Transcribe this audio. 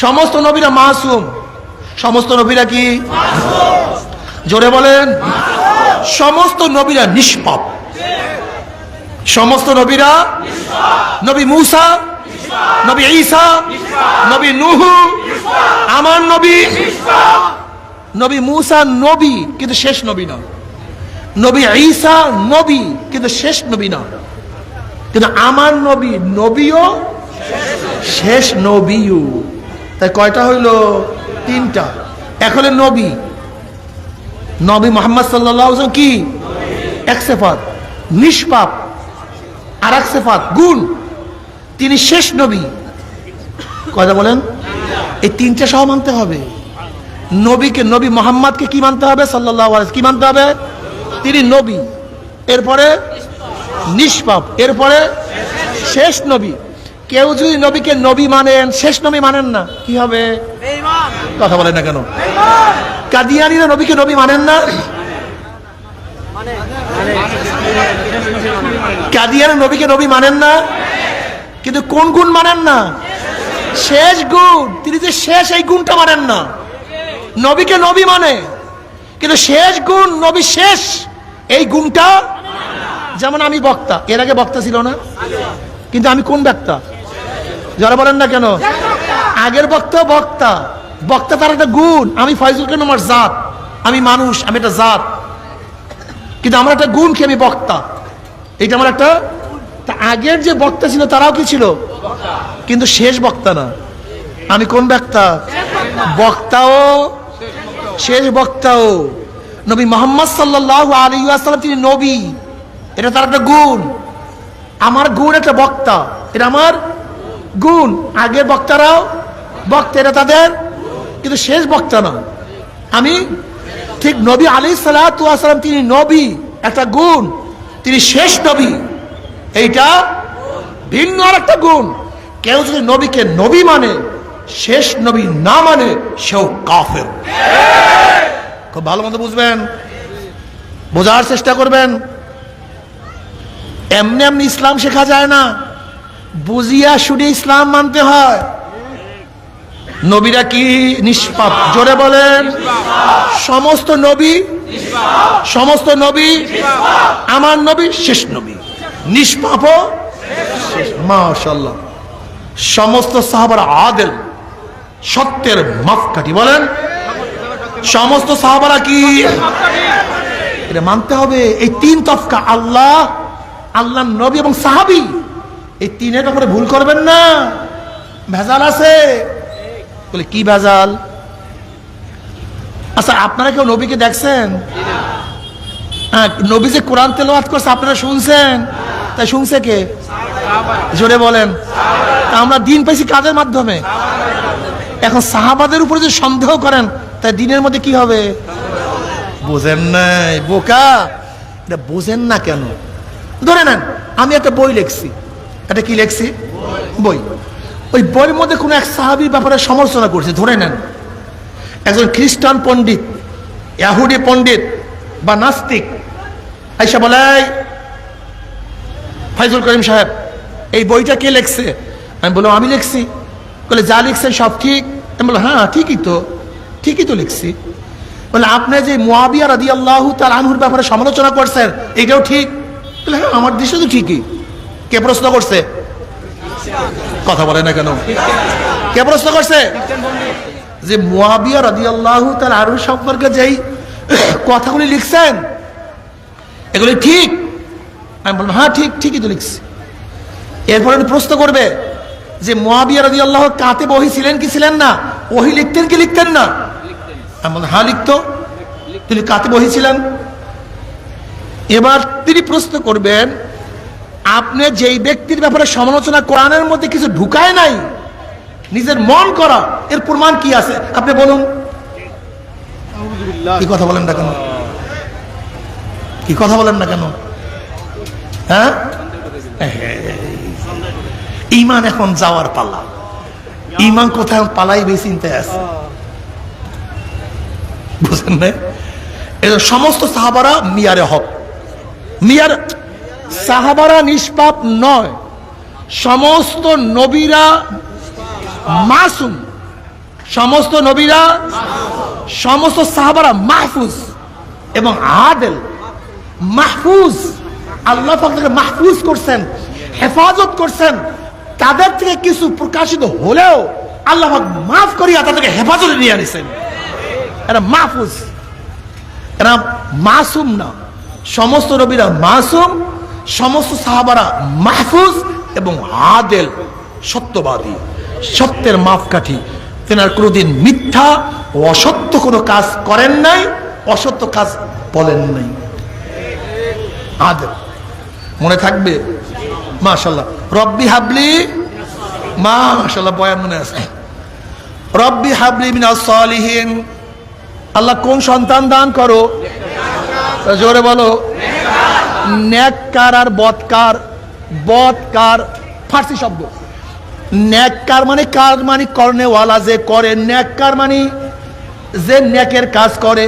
সমস্ত নবীরা মাসুম। সমস্ত নবীরা কি? জোরে বলেন। সমস্ত নবীরা নিষ্পাপ। সমস্ত নবীরা, নবী মুসা, নবী ঈসা, নবী নূহ, আমার নবী। নবী মুসা নবী কিন্তু শেষ নবী না। নবী ঈসা নবী কিন্তু শেষ নবী না। কিন্তু আমার নবী নবীও শেষ নবীও। তাই কয়টা হইল? তিনটা। এখন নবী, নবী মুহাম্মদ সাল্লাল্লাহু আলাইহি ওয়াসাল্লাম কি? এক সিফাত নিষ্পাপ, আর এক সিফাত গুণ, তিনি শেষ নবী। কয়টা বলেন? এই তিনটা সহ মানতে হবে। নবীকে, নবী মুহাম্মদকে কি মানতে হবে? সাল্লাল্লাহু আলাইহি ওয়াসাল্লাম কি মানতে হবে? তিনি নবী, এরপরে নিষ্পাপ, এরপরে শেষ নবী। কেউ যদি নবীকে নবী মানেন, শেষ নবী মানেন না, কি হবে? কথা বলেন না কেন? কাদিয়ানীরা নবীকে নবী মানেন না। কাদিয়ানী নবীকে নবী মানেন না, কিন্তু কোন গুণ মানেন না? শেষ গুণ। তিনি যে শেষ, এই গুণটা মানেন না। নবীকে নবী মানে, কিন্তু শেষ গুণ, নবী শেষ, এই গুণটা। যেমন আমি বক্তা, এর আগে বক্তা ছিল না, কিন্তু আমি কোন বক্তা? যারা বলেন না কেন? আগের বক্তা বক্তা, বক্তা তার একটা গুণ। আমি ফয়জুল কেন আমার জাত, আমি মানুষ, আমি একটা জাত, কিন্তু আমার একটা গুণ কি? আমি বক্তা। এটা আমার একটা। তা আগের যে বক্তা ছিল তারাও কি ছিল? কিন্তু শেষ বক্তা না। আমি কোন বক্তা? বক্তাও শেষ বক্তাও। নবী মুহাম্মদ সাল্লাল্লাহু আলাইহি ওয়াসাল্লাম তিনি নবী, এটা তার একটা গুণ। আমার গুণ একটা বক্তা, এটা আমার গুণ। আগের বক্তারাও বক্তা, এটা তাদের, কিন্তু শেষ বক্তা না। আমি ঠিক নবী আলাইহিস সালাতু ওয়াস সালাম তিনি নবী, একটা গুণ, তিনি শেষ নবী, এইটা ভিন্ন আর একটা গুণ। কেউ যদি নবীকে নবী মানে, শেষ নবী না মানে, সেও কাফের। খুব ভালো মতো বুঝবেন, বোঝার চেষ্টা করবেন। এমনি এমনি ইসলাম শেখা যায় না, বুঝিয়া শুনে ইসলাম মানতে হয়। নবীরা কি? নিষ্পাপ। জোরে বলেন। সমস্ত নবী, সমস্ত নবী, আমার নবী শেষ নবী, নিষ্পাপ, মাশাআল্লাহ। সমস্ত সাহাবারা আদেল, সত্যের মাপকাঠি। বলেন, সমস্ত সাহাবারা কি? এটা মানতে হবে। এই তিন তফকা, আল্লাহ, আল্লাহ নবী এবং সাহাবী, এই তিনের ব্যাপারে ভুল করবেন না। ভেজাল আছে। বলে কি ভেজাল? আচ্ছা, আপনারা কেউ নবীকে দেখছেন? নবী যে কোরআন তেলাওয়াত করছে আপনারা শুনছেন? তাই শুনছে কে? জোরে বলেন। আমরা দিন পাইছি কাজের মাধ্যমে। এখন সাহাবাদের উপরে যে সন্দেহ করেন, তাই দিনের মধ্যে কি হবে? বোঝেন নাই, বোকা। এটা বোঝেন না কেন? ধরে নেন, আমি একটা বই লিখছি। এটা কি লিখছি? বই। ওই বইয়ের মধ্যে কোনো এক সাহাবীর ব্যাপারে সমালোচনা করছে। ধরে নেন, একজন খ্রিস্টান পণ্ডিত, ইহুদি পণ্ডিত বা নাস্তিক আইসা বলে, ফাইজুল করিম সাহেব, এই বইটা কে লিখছে? আমি বললাম আমি লিখছি। বলে যা লিখছেন সব ঠিক? আমি বললাম হ্যাঁ ঠিকই তো, ঠিকই তো লিখছি। বলে আপনি যে মুয়াবিয়া রাদিয়াল্লাহু তাআলা আনহুর ব্যাপারে সমালোচনা করছেন, এটাও ঠিক? বলে হ্যাঁ আমার দৃষ্টি তো ঠিকই। কে প্রশ্ন করছে? কথা বলে না কেন? কে প্রশ্ন করছে? যে মুয়াবিয়া রাদিয়াল্লাহু তাআলা আনহু সম্পর্কে যেই কথাগুলি লিখছেন, এগুলি ঠিক? আমি বললাম হ্যাঁ ঠিক, ঠিকই তো লিখছি। এরপরে প্রশ্ন করবে যে মুয়াবিয়া রাদিয়াল্লাহু কাতিব ওহী ছিলেন কি ছিলেন না? ওহী লিখতেন কি লিখতেন না? আমি বললাম হ্যাঁ লিখতো। তিনি কাতিব ওহী ছিলেন। এবার তিনি প্রশ্ন করবেন, আপনি যেই ব্যক্তির ব্যাপারে সমালোচনা কোরআনের মধ্যে কিছু ঢুকায় নাই, নিজের মন করা, এর প্রমাণ কি আছে? আপনি বলুন। কি কথা বলেন না কেন? কি কথা বলেন না কেন? হ্যাঁ, ঈমান এখন যাওয়ার পালা। ঈমান কোথায় পালাই বেশি চিন্তায় আছে, বুঝেন না? এর সমস্ত সাহাবারা মিয়ারে হক, মিয়ার সাহাবারা নিষ্পাপ নয়, সমস্ত নবীরা মাসুম। সমস্ত নবীরা, সমস্ত সাহাবারা মাহফুজ এবং আদেল। মাহফুজ, আল্লাহ পাক তাদেরকে মাহফুজ করছেন, হেফাজত করছেন। তাদের থেকে কিছু প্রকাশিত হলেও আল্লাহ পাক মাফ করিয়া তাদেরকে হেফাজতে নিয়ে আনিছেন। এরা মাহফুজ, এরা মাসুম না। সমস্ত নবীরা মাসুম, সমস্ত সাহাবারা মাহফুজ এবং আদেল, সত্যবাদী, সত্যের মাপকাঠি। তেনার কোনোদিন মিথ্যা ও অসত্য কোনো কাজ করেন নাই, অসত্য কাজ বলেন নাই। আদেল, মনে থাকবে? মাশাআল্লাহ। রব্বি হাবলি, মাশাআল্লাহ, বয়ান মনে আছে। রব্বি হাবলি মিনাস সালিহিন, আল্লাহ কোন সন্তান দান করো? জোরে বলো। নেককার আর বদকার। বদকার ফার্সি শব্দ। নেককার মানে কার, মানে করনেওয়ালা, যে করে। নেককার মানে যে নেকের কাজ করে।